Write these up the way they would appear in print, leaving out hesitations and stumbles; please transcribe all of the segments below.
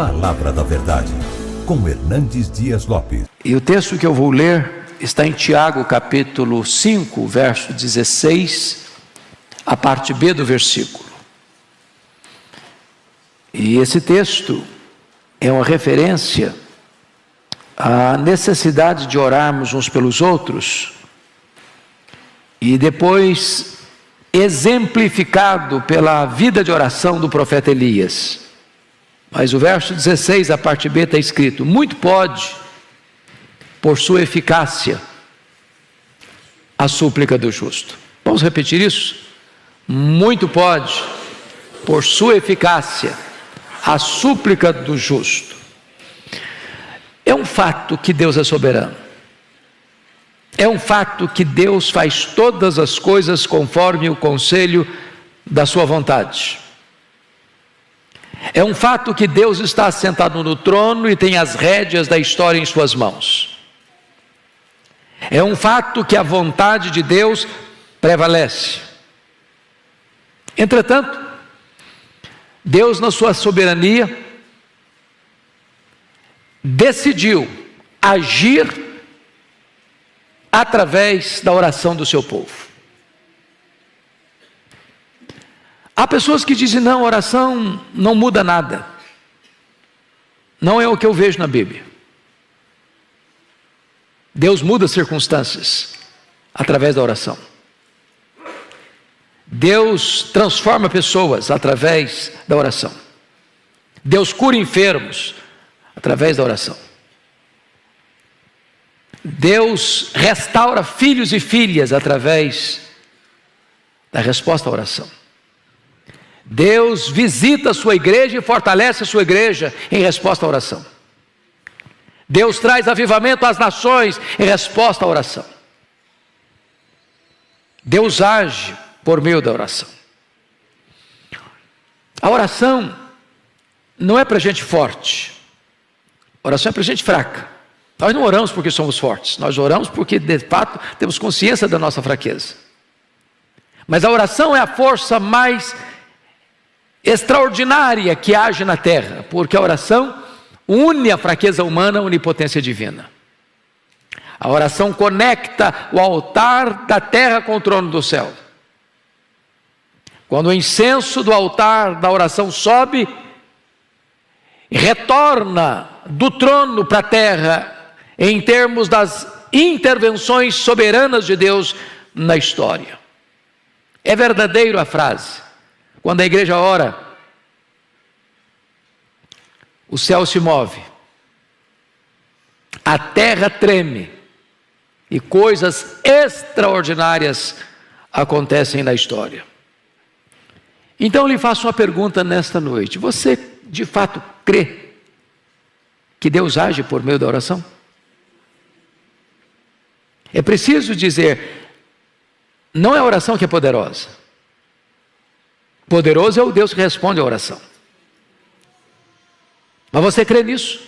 Palavra da Verdade, com Hernandes Dias Lopes. E o texto que eu vou ler está em Tiago, capítulo 5, verso 16, a parte B do versículo. E esse texto é uma referência à necessidade de orarmos uns pelos outros, e depois exemplificado pela vida de oração do profeta Elias. Mas o verso 16, a parte B, está escrito: muito pode, por sua eficácia, a súplica do justo. Vamos repetir isso? Muito pode, por sua eficácia, a súplica do justo. É um fato que Deus é soberano. É um fato que Deus faz todas as coisas conforme o conselho da sua vontade. É um fato que Deus está assentado no trono e tem as rédeas da história em suas mãos. É um fato que a vontade de Deus prevalece. Entretanto, Deus, na sua soberania, decidiu agir através da oração do seu povo. Há pessoas que dizem: não, oração não muda nada. Não é o que eu vejo na Bíblia. Deus muda circunstâncias através da oração. Deus transforma pessoas através da oração. Deus cura enfermos através da oração. Deus restaura filhos e filhas através da resposta à oração. Deus visita a sua igreja e fortalece a sua igreja em resposta à oração. Deus traz avivamento às nações em resposta à oração. Deus age por meio da oração. A oração não é para gente forte. A oração é para gente fraca. Nós não oramos porque somos fortes. Nós oramos porque, de fato, temos consciência da nossa fraqueza. Mas a oração é a força mais extraordinária que age na terra, porque a oração une a fraqueza humana à onipotência divina. A oração conecta o altar da terra com o trono do céu. Quando o incenso do altar da oração sobe, retorna do trono para a terra em termos das intervenções soberanas de Deus na história. É verdadeiro a frase: quando a igreja ora, o céu se move, a terra treme e coisas extraordinárias acontecem na história. Então eu lhe faço uma pergunta nesta noite: você de fato crê que Deus age por meio da oração? É preciso dizer, não é a oração que é poderosa. Poderoso é o Deus que responde à oração. Mas você crê nisso?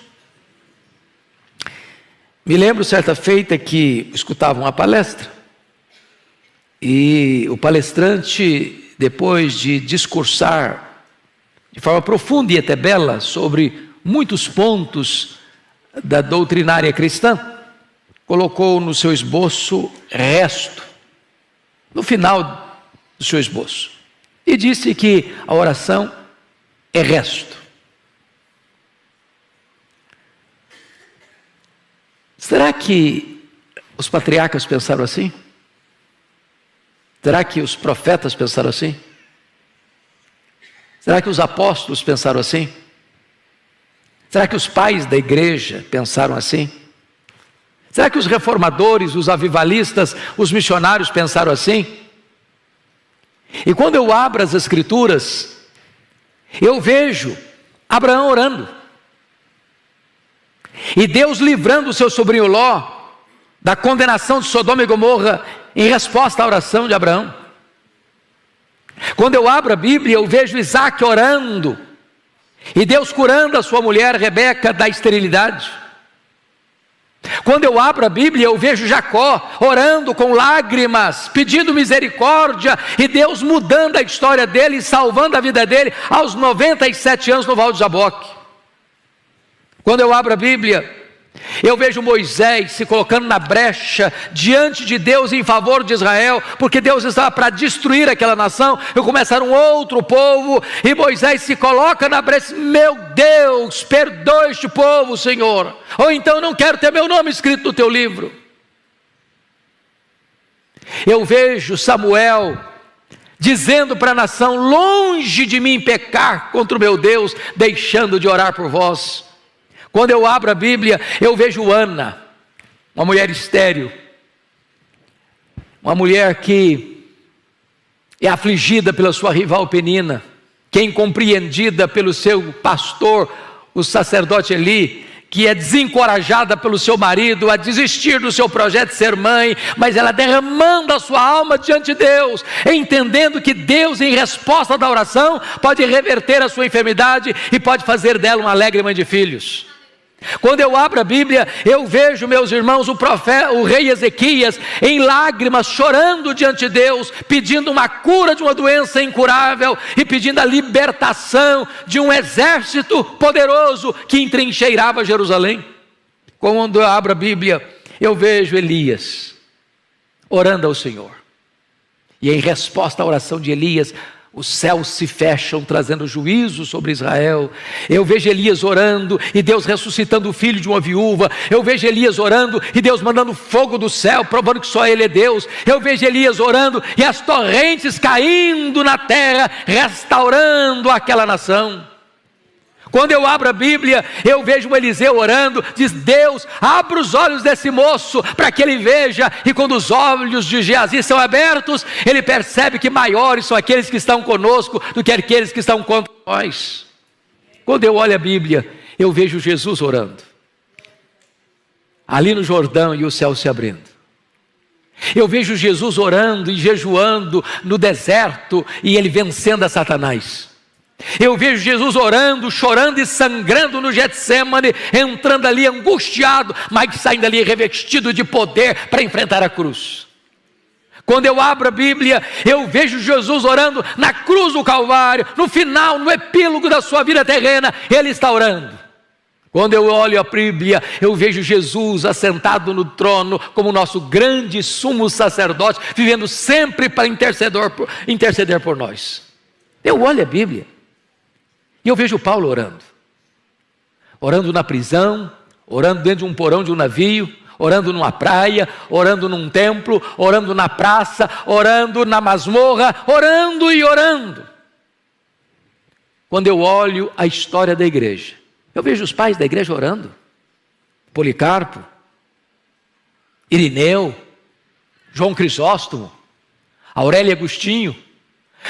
Me lembro certa feita que escutava uma palestra, e o palestrante, depois de discursar de forma profunda e até bela sobre muitos pontos da doutrinária cristã, colocou no seu esboço resto, no final do seu esboço, e disse que a oração é resto. Será que os patriarcas pensaram assim? Será que os profetas pensaram assim? Será que os apóstolos pensaram assim? Será que os pais da igreja pensaram assim? Será que os reformadores, os avivalistas, os missionários pensaram assim? E quando eu abro as Escrituras, eu vejo Abraão orando, e Deus livrando o seu sobrinho Ló da condenação de Sodoma e Gomorra em resposta à oração de Abraão. Quando eu abro a Bíblia, eu vejo Isaac orando, e Deus curando a sua mulher Rebeca da esterilidade. Quando eu abro a Bíblia, eu vejo Jacó orando com lágrimas, pedindo misericórdia, e Deus mudando a história dele e salvando a vida dele aos 97 anos no Val de Jaboque. Quando eu abro a Bíblia, eu vejo Moisés se colocando na brecha diante de Deus em favor de Israel, porque Deus estava para destruir aquela nação e começar um outro povo, e Moisés se coloca na brecha: meu Deus, perdoa este povo, Senhor, ou então não quero ter meu nome escrito no teu livro. Eu vejo Samuel dizendo para a nação: longe de mim pecar contra o meu Deus, deixando de orar por vós. Quando eu abro a Bíblia, eu vejo Ana, uma mulher estéril, uma mulher que é afligida pela sua rival Penina, que é incompreendida pelo seu pastor, o sacerdote Eli, que é desencorajada pelo seu marido a desistir do seu projeto de ser mãe, mas ela derramando a sua alma diante de Deus, entendendo que Deus, em resposta da oração, pode reverter a sua enfermidade e pode fazer dela uma alegre mãe de filhos. Quando eu abro a Bíblia, eu vejo, meus irmãos, o rei Ezequias em lágrimas, chorando diante de Deus, pedindo uma cura de uma doença incurável e pedindo a libertação de um exército poderoso que entrincheirava Jerusalém. Quando eu abro a Bíblia, eu vejo Elias orando ao Senhor, e em resposta à oração de Elias, os céus se fecham, trazendo juízo sobre Israel. Eu vejo Elias orando e Deus ressuscitando o filho de uma viúva. Eu vejo Elias orando e Deus mandando fogo do céu, provando que só Ele é Deus. Eu vejo Elias orando e as torrentes caindo na terra, restaurando aquela nação. Quando eu abro a Bíblia, eu vejo o Eliseu orando, diz: Deus, abra os olhos desse moço, para que ele veja, e quando os olhos de Geazi são abertos, ele percebe que maiores são aqueles que estão conosco, do que aqueles que estão contra nós. Quando eu olho a Bíblia, eu vejo Jesus orando, ali no Jordão, e o céu se abrindo. Eu vejo Jesus orando e jejuando no deserto, e ele vencendo a Satanás. Eu vejo Jesus orando, chorando e sangrando no Getsemane, entrando ali angustiado, mas saindo ali revestido de poder para enfrentar a cruz. Quando eu abro a Bíblia, eu vejo Jesus orando na cruz do Calvário, no final, no epílogo da sua vida terrena, Ele está orando. Quando eu olho a Bíblia, eu vejo Jesus assentado no trono, como nosso grande sumo sacerdote, vivendo sempre para interceder por nós. Eu olho a Bíblia, e eu vejo Paulo orando na prisão, orando dentro de um porão de um navio, orando numa praia, orando num templo, orando na praça, orando na masmorra, orando e orando. Quando eu olho a história da igreja, eu vejo os pais da igreja orando: Policarpo, Irineu, João Crisóstomo, Aurélio e Agostinho.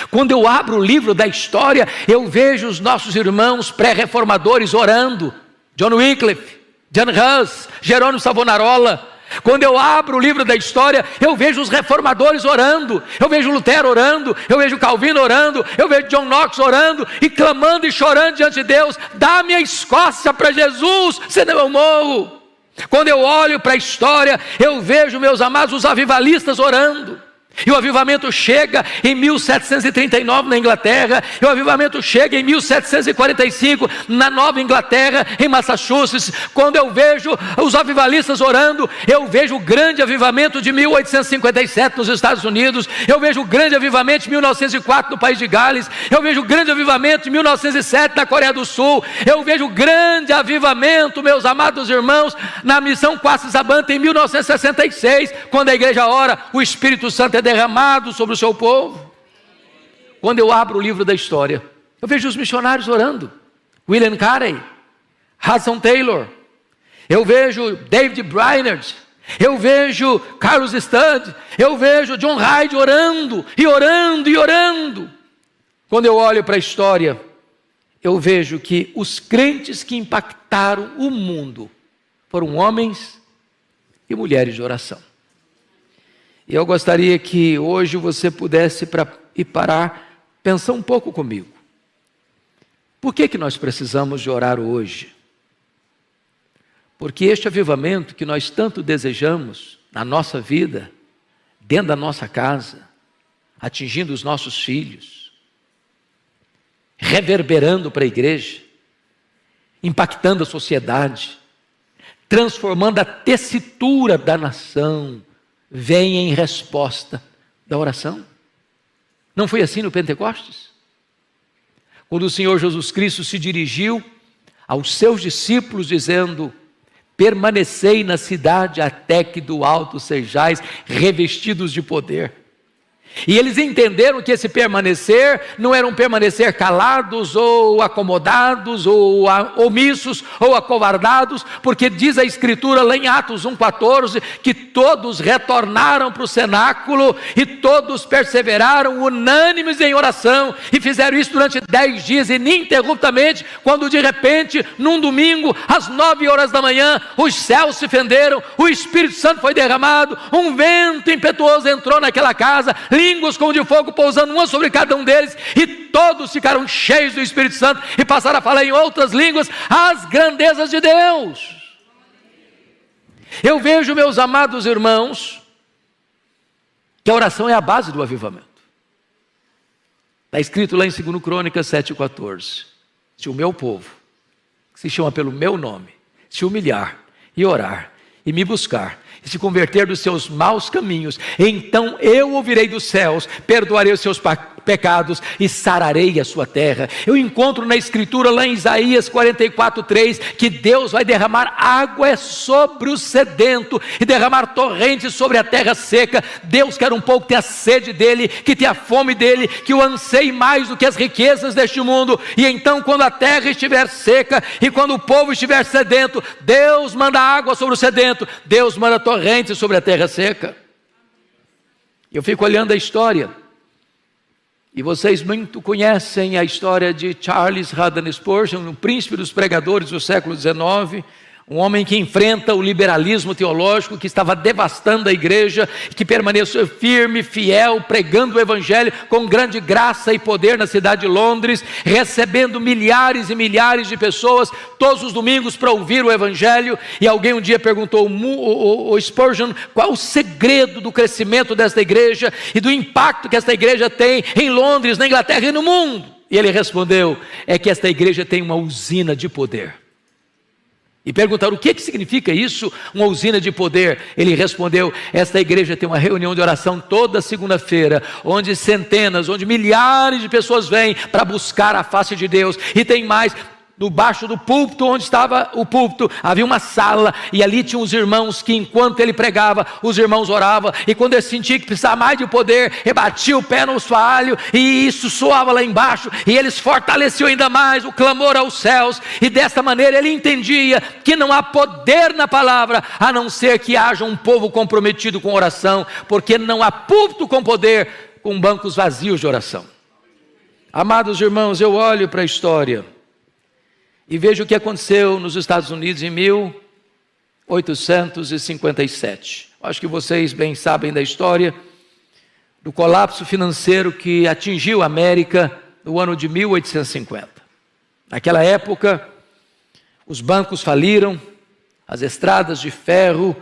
Quando eu abro o livro da história, eu vejo os nossos irmãos pré-reformadores orando: John Wycliffe, John Hus, Jerônimo Savonarola. Quando eu abro o livro da história, eu vejo os reformadores orando, eu vejo Lutero orando, eu vejo Calvino orando, eu vejo John Knox orando e clamando e chorando diante de Deus: dá-me a Escócia para Jesus, senão eu morro. Quando eu olho para a história, eu vejo, meus amados, os avivalistas orando. E o avivamento chega em 1739 na Inglaterra, e o avivamento chega em 1745 na Nova Inglaterra, em Massachusetts. Quando eu vejo os avivalistas orando, eu vejo o grande avivamento de 1857 nos Estados Unidos, eu vejo o grande avivamento de 1904 no país de Gales, eu vejo o grande avivamento de 1907 na Coreia do Sul, eu vejo o grande avivamento, meus amados irmãos, na missão Quatsabanta em 1966, quando a igreja ora, o Espírito Santo é derramado sobre o seu povo. Quando eu abro o livro da história, eu vejo os missionários orando: William Carey, Hudson Taylor, eu vejo David Brainerd, eu vejo Carlos Studd, eu vejo John Hyde orando, e orando, e orando. Quando eu olho para a história, eu vejo que os crentes que impactaram o mundo foram homens e mulheres de oração. E eu gostaria que hoje você pudesse parar, pensar um pouco comigo. Por que nós precisamos de orar hoje? Porque este avivamento que nós tanto desejamos na nossa vida, dentro da nossa casa, atingindo os nossos filhos, reverberando para a igreja, impactando a sociedade, transformando a tessitura da nação, vem em resposta da oração. Não foi assim no Pentecostes? Quando o Senhor Jesus Cristo se dirigiu aos seus discípulos dizendo: permanecei na cidade até que do alto sejais revestidos de poder. E eles entenderam que esse permanecer não era um permanecer calados ou acomodados ou omissos ou acovardados, porque diz a Escritura lá em Atos 1,14 que todos retornaram para o cenáculo e todos perseveraram unânimes em oração e fizeram isso durante 10 dias ininterruptamente, quando de repente, num domingo, às 9 horas da manhã, os céus se fenderam, o Espírito Santo foi derramado, um vento impetuoso entrou naquela casa, línguas como de fogo pousando uma sobre cada um deles, e todos ficaram cheios do Espírito Santo e passaram a falar em outras línguas as grandezas de Deus. Eu vejo, meus amados irmãos, que a oração é a base do avivamento. Está escrito lá em 2 Crônicas 7,14: se o meu povo, que se chama pelo meu nome, se humilhar e orar e me buscar e se converter dos seus maus caminhos, então eu ouvirei dos céus, perdoarei os seus pecados e sararei a sua terra. Eu encontro na Escritura lá em Isaías 44,3 que Deus vai derramar água sobre o sedento e derramar torrentes sobre a terra seca. Deus quer um povo que tenha sede dele, que tenha fome dele, que o anseie mais do que as riquezas deste mundo. E então, quando a terra estiver seca e quando o povo estiver sedento, Deus manda água sobre o sedento, Deus manda torrentes sobre a terra seca. Eu fico olhando a história, e vocês muito conhecem a história de Charles Haddon Spurgeon, o príncipe dos pregadores do século XIX, um homem que enfrenta o liberalismo teológico que estava devastando a igreja, que permaneceu firme, fiel, pregando o evangelho com grande graça e poder na cidade de Londres, recebendo milhares e milhares de pessoas todos os domingos para ouvir o evangelho. E alguém um dia perguntou ao Spurgeon qual o segredo do crescimento desta igreja e do impacto que esta igreja tem em Londres, na Inglaterra e no mundo. E ele respondeu: é que esta igreja tem uma usina de poder. E perguntaram: o que significa isso, uma usina de poder? Ele respondeu: esta igreja tem uma reunião de oração toda segunda-feira, onde centenas, onde milhares de pessoas vêm para buscar a face de Deus. E tem mais, no baixo do púlpito, onde estava o púlpito, havia uma sala, e ali tinham os irmãos que, enquanto ele pregava, os irmãos oravam, e quando ele sentia que precisava mais de poder, rebatia o pé no assoalho, e isso soava lá embaixo, e eles fortaleciam ainda mais o clamor aos céus. E desta maneira ele entendia que não há poder na palavra, a não ser que haja um povo comprometido com oração, porque não há púlpito com poder, com bancos vazios de oração. Amados irmãos, eu olho para a história e vejo o que aconteceu nos Estados Unidos em 1857. Acho que vocês bem sabem da história do colapso financeiro que atingiu a América no ano de 1850. Naquela época, os bancos faliram, as estradas de ferro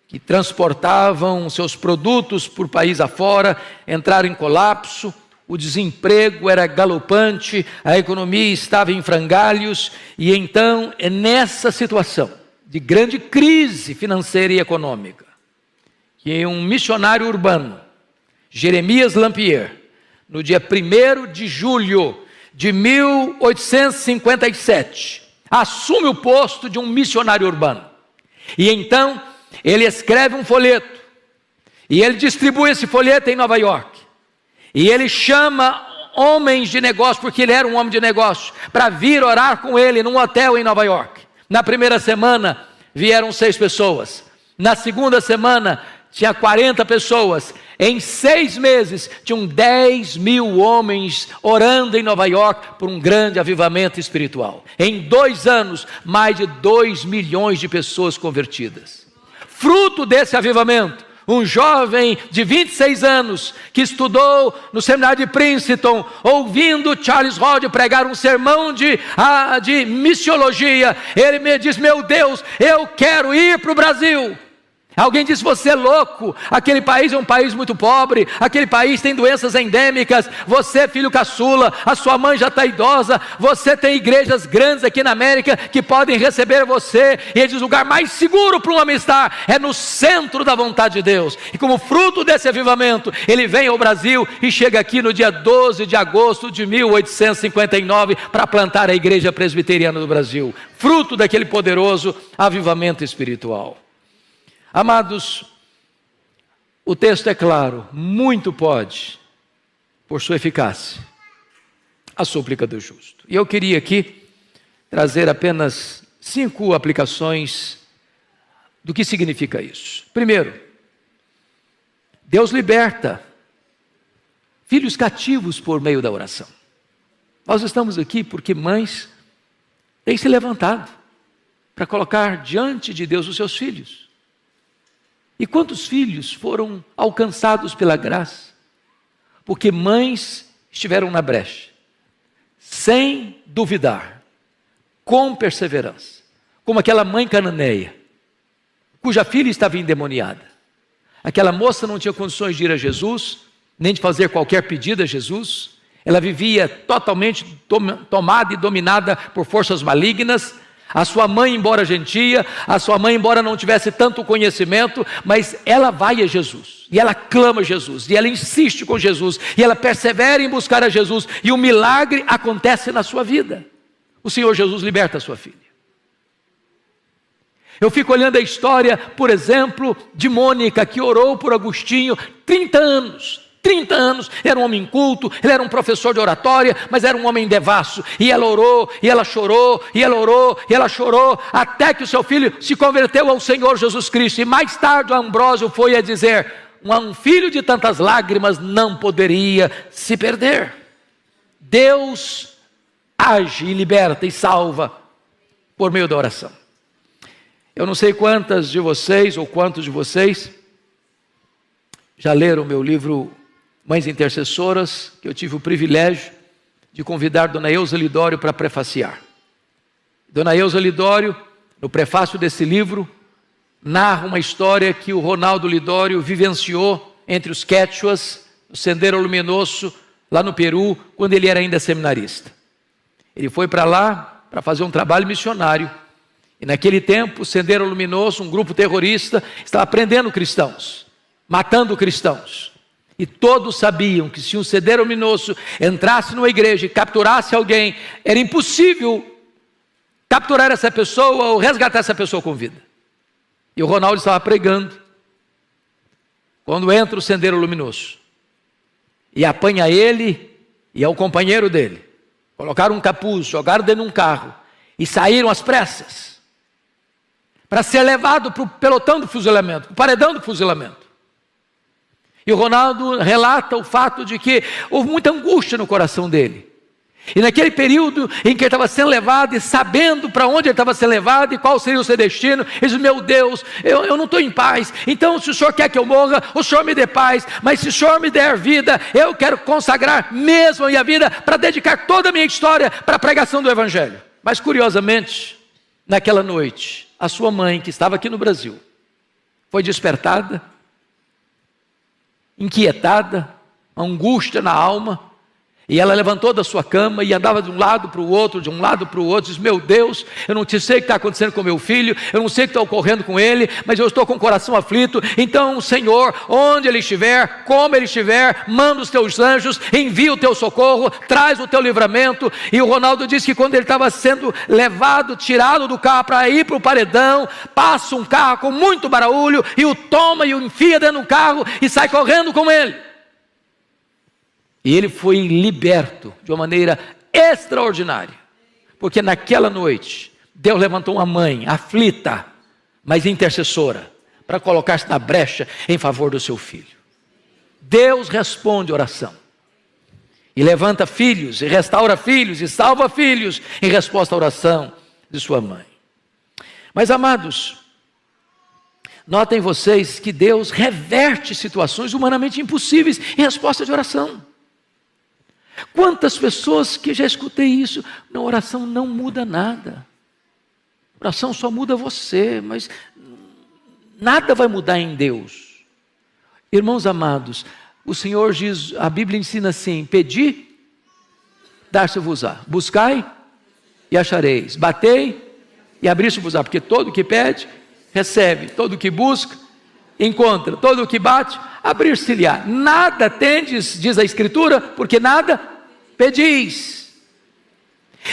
que transportavam seus produtos por país afora entraram em colapso. O desemprego era galopante, a economia estava em frangalhos, e então é nessa situação de grande crise financeira e econômica que um missionário urbano, Jeremias Lampier, no dia 1º de julho de 1857, assume o posto de um missionário urbano. E então ele escreve um folheto, e ele distribui esse folheto em Nova York. E ele chama homens de negócio, porque ele era um homem de negócio, para vir orar com ele num hotel em Nova York. Na primeira semana vieram 6 pessoas. Na segunda semana tinha 40 pessoas. Em 6 meses tinham 10.000 homens orando em Nova York por um grande avivamento espiritual. Em 2 anos, mais de 2 milhões de pessoas convertidas. Fruto desse avivamento, um jovem de 26 anos, que estudou no seminário de Princeton, ouvindo Charles Hodge pregar um sermão de missiologia, ele me diz: meu Deus, eu quero ir para o Brasil, Alguém diz: você é louco, aquele país é um país muito pobre, aquele país tem doenças endêmicas, você é filho caçula, a sua mãe já está idosa, você tem igrejas grandes aqui na América que podem receber você. E ele diz: o lugar mais seguro para um homem estar é no centro da vontade de Deus. E como fruto desse avivamento, ele vem ao Brasil e chega aqui no dia 12 de agosto de 1859 para plantar a Igreja Presbiteriana do Brasil, fruto daquele poderoso avivamento espiritual. Amados, o texto é claro: muito pode, por sua eficácia, a súplica do justo. E eu queria aqui trazer apenas 5 aplicações do que significa isso. Primeiro, Deus liberta filhos cativos por meio da oração. Nós estamos aqui porque mães têm se levantado para colocar diante de Deus os seus filhos. E quantos filhos foram alcançados pela graça? Porque mães estiveram na brecha, sem duvidar, com perseverança, como aquela mãe cananeia, cuja filha estava endemoniada. Aquela moça não tinha condições de ir a Jesus, nem de fazer qualquer pedido a Jesus. Ela vivia totalmente tomada e dominada por forças malignas. A sua mãe, embora gentia, a sua mãe, embora não tivesse tanto conhecimento, mas ela vai a Jesus, e ela clama a Jesus, e ela insiste com Jesus, e ela persevera em buscar a Jesus, e o milagre acontece na sua vida. O Senhor Jesus liberta a sua filha. Eu fico olhando a história, por exemplo, de Mônica, que orou por Agostinho 30 anos. 30 anos, era um homem inculto, ele era um professor de oratória, mas era um homem devasso, e ela orou, e ela chorou, e ela orou, e ela chorou, até que o seu filho se converteu ao Senhor Jesus Cristo. E mais tarde o Ambrósio foi a dizer: um filho de tantas lágrimas não poderia se perder. Deus age e liberta e salva por meio da oração. Eu não sei quantas de vocês, ou quantos de vocês já leram o meu livro Mães Intercessoras, que eu tive o privilégio de convidar Dona Eusa Lidório para prefaciar. Dona Eusa Lidório, no prefácio desse livro, narra uma história que o Ronaldo Lidório vivenciou entre os quechuas, no Sendero Luminoso, lá no Peru, quando ele era ainda seminarista. Ele foi para lá para fazer um trabalho missionário. E naquele tempo, o Sendero Luminoso, um grupo terrorista, estava prendendo cristãos, matando cristãos. E todos sabiam que se um Sendero Luminoso entrasse numa igreja e capturasse alguém, era impossível capturar essa pessoa ou resgatar essa pessoa com vida. E o Ronaldo estava pregando, quando entra o Sendero Luminoso, e apanha ele e é o companheiro dele. Colocaram um capuz, jogaram dentro de um carro e saíram às pressas para ser levado para o pelotão do fuzilamento, para o paredão do fuzilamento. E o Ronaldo relata o fato de que houve muita angústia no coração dele. E naquele período em que ele estava sendo levado, e sabendo para onde ele estava sendo levado e qual seria o seu destino, ele disse: meu Deus, eu não estou em paz. Então, se o Senhor quer que eu morra, o Senhor me dê paz. Mas se o Senhor me der vida, eu quero consagrar mesmo a minha vida para dedicar toda a minha história para a pregação do Evangelho. Mas curiosamente, naquela noite, a sua mãe, que estava aqui no Brasil, foi despertada, inquietada, angústia na alma, e ela levantou da sua cama e andava de um lado para o outro, diz: meu Deus, eu não sei o que está acontecendo com meu filho, eu não sei o que está ocorrendo com ele, mas eu estou com o coração aflito. Então, Senhor, onde ele estiver, como ele estiver, manda os teus anjos, envia o teu socorro, traz o teu livramento. E o Ronaldo disse que quando ele estava sendo levado, tirado do carro para ir para o paredão, passa um carro com muito barulho e o toma e o enfia dentro do carro e sai correndo com ele. E ele foi liberto de uma maneira extraordinária, porque naquela noite, Deus levantou uma mãe aflita, mas intercessora, para colocar-se na brecha em favor do seu filho. Deus responde oração, e levanta filhos, e restaura filhos, e salva filhos, em resposta à oração de sua mãe. Mas amados, notem vocês que Deus reverte situações humanamente impossíveis em resposta de oração. Quantas pessoas que já escutei isso: na oração não muda nada, oração só muda você, mas Nada vai mudar em Deus. Irmãos amados, o Senhor diz, a Bíblia ensina assim: pedi, dar-se-vos-á, buscai e achareis, batei e abrir-se-vos-á, porque todo o que pede, recebe, todo o que busca, encontra, todo o que bate, abrir-se-lhe-á. Nada tendes, diz a Escritura, porque nada pedis.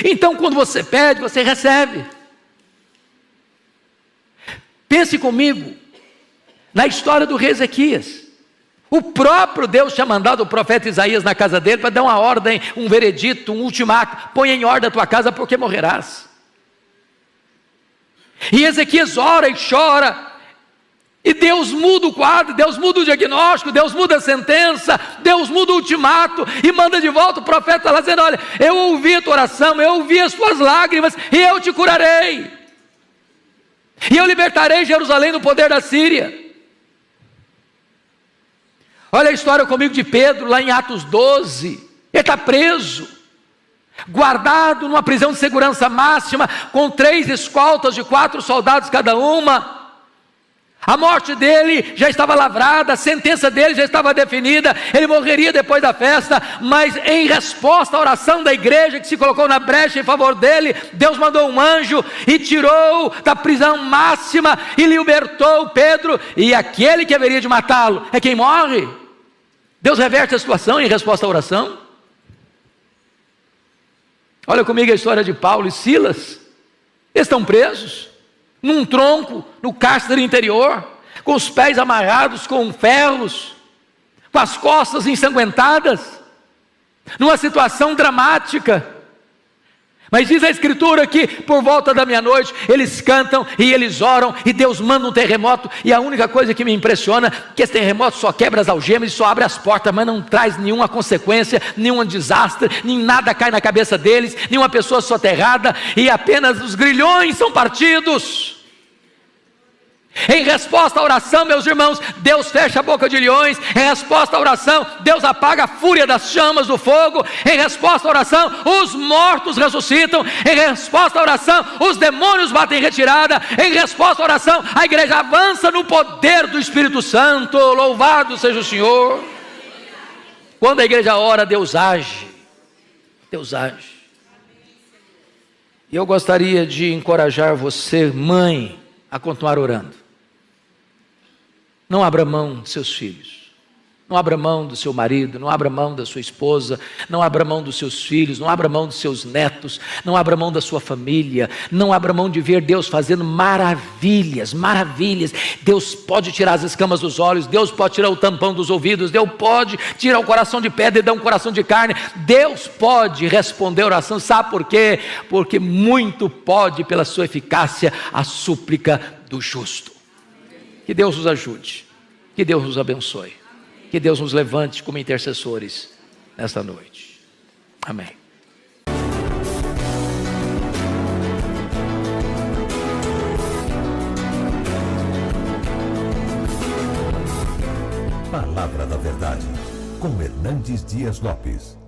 Então quando você pede, você recebe. Pense comigo na história do rei Ezequias. O próprio Deus tinha mandado o profeta Isaías na casa dele para dar uma ordem, um veredito, um ultimato: põe em ordem a tua casa porque morrerás. E Ezequias ora e chora, e Deus muda o quadro, Deus muda o diagnóstico, Deus muda a sentença, Deus muda o ultimato, e manda de volta o profeta lá dizendo: olha, eu ouvi a tua oração, eu ouvi as tuas lágrimas, e eu te curarei, e eu libertarei Jerusalém do poder da Síria. Olha a história comigo de Pedro, lá em Atos 12, ele está preso, guardado numa prisão de segurança máxima, com 3 escoltas de 4 soldados cada uma. A morte dele já estava lavrada, a sentença dele já estava definida, ele morreria depois da festa, mas em resposta à oração da igreja que se colocou na brecha em favor dele, Deus mandou um anjo e tirou da prisão máxima e libertou Pedro, e aquele que haveria de matá-lo é quem morre. Deus reverte a situação em resposta à oração. Olha comigo a história de Paulo e Silas. Eles estão presos num tronco, no cárcere interior, com os pés amarrados com ferros, com as costas ensanguentadas, numa situação dramática. Mas diz a Escritura que por volta da meia-noite eles cantam e eles oram, e Deus manda um terremoto, e a única coisa que me impressiona é que esse terremoto só quebra as algemas e só abre as portas, mas não traz nenhuma consequência, nenhum desastre, nem nada cai na cabeça deles, nenhuma pessoa soterrada, e apenas os grilhões são partidos. Em resposta à oração, meus irmãos, Deus fecha a boca de leões. Em resposta à oração, Deus apaga a fúria das chamas do fogo. Em resposta à oração, os mortos ressuscitam. Em resposta à oração, os demônios batem em retirada. Em resposta à oração, a igreja avança no poder do Espírito Santo. Louvado seja o Senhor. Quando a igreja ora, Deus age. Deus age. E eu gostaria de encorajar você, mãe, a continuar orando. Não abra mão de seus filhos, não abra mão do seu marido, não abra mão da sua esposa, não abra mão dos seus filhos, não abra mão dos seus netos, não abra mão da sua família, não abra mão de ver Deus fazendo maravilhas, maravilhas. Deus pode tirar as escamas dos olhos, Deus pode tirar o tampão dos ouvidos, Deus pode tirar o coração de pedra e dar um coração de carne, Deus pode responder a oração. Sabe por quê? Porque muito pode, pela sua eficácia, a súplica do justo. Que Deus nos ajude, que Deus nos abençoe, que Deus nos levante como intercessores nesta noite. Amém. Palavra da Verdade, com Hernandes Dias Lopes.